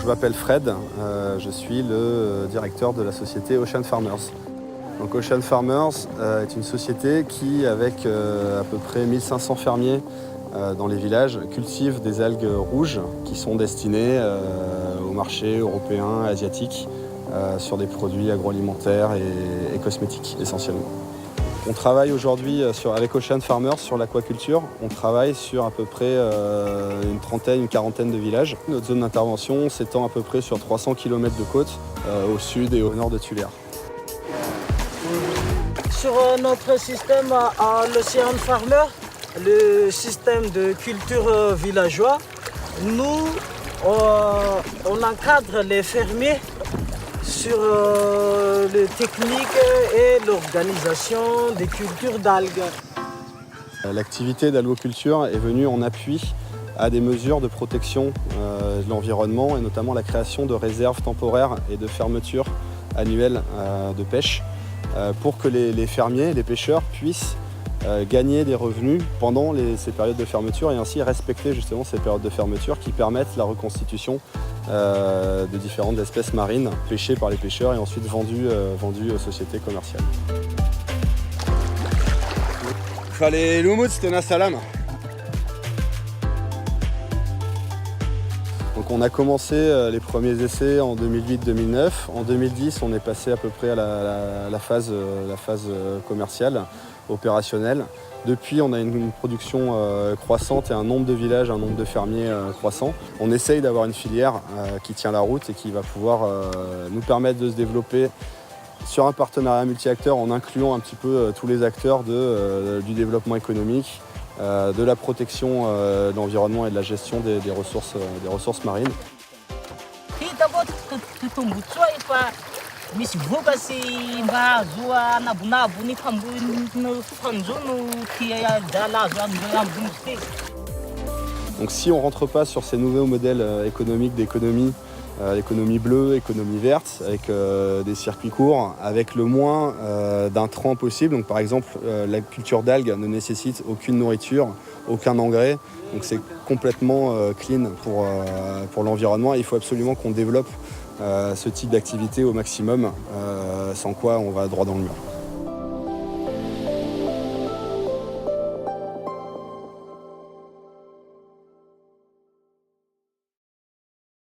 je m'appelle Fred, je suis le directeur de la société Ocean Farmers. Donc Ocean Farmers est une société qui, avec à peu près 1500 fermiers dans les villages, cultive des algues rouges qui sont destinées au marché européen, asiatique, sur des produits agroalimentaires et cosmétiques essentiellement. On travaille aujourd'hui avec Ocean Farmers sur l'aquaculture. On travaille sur à peu près une trentaine, une quarantaine de villages. Notre zone d'intervention s'étend à peu près sur 300 km de côte au sud et au nord de Tullère. Sur notre système à l'Ocean Farmer, le système de culture villageois, nous, on encadre les fermiers sur les techniques et l'organisation des cultures d'algues. L'activité d'algoculture est venue en appui à des mesures de protection de l'environnement et notamment la création de réserves temporaires et de fermetures annuelles de pêche pour que les fermiers, les pêcheurs puissent gagner des revenus pendant ces périodes de fermeture et ainsi respecter justement ces périodes de fermeture qui permettent la reconstitution de différentes espèces marines pêchées par les pêcheurs et ensuite vendues aux sociétés commerciales. Fallait l'umut stena salam. Donc on a commencé les premiers essais en 2008-2009. En 2010, on est passé à peu près à la phase commerciale, opérationnelle. Depuis, on a une production croissante et un nombre de villages, un nombre de fermiers croissant. On essaye d'avoir une filière qui tient la route et qui va pouvoir nous permettre de se développer sur un partenariat multi-acteurs en incluant un petit peu tous les acteurs du développement économique, de la protection de l'environnement et de la gestion des ressources marines. Donc si on ne rentre pas sur ces nouveaux modèles économiques d'économie, l'économie bleue, économie verte, avec des circuits courts, avec le moins d'intrants possible. Donc par exemple, la culture d'algues ne nécessite aucune nourriture, aucun engrais. Donc c'est complètement clean pour l'environnement. Et il faut absolument qu'on développe ce type d'activité au maximum, sans quoi on va droit dans le mur.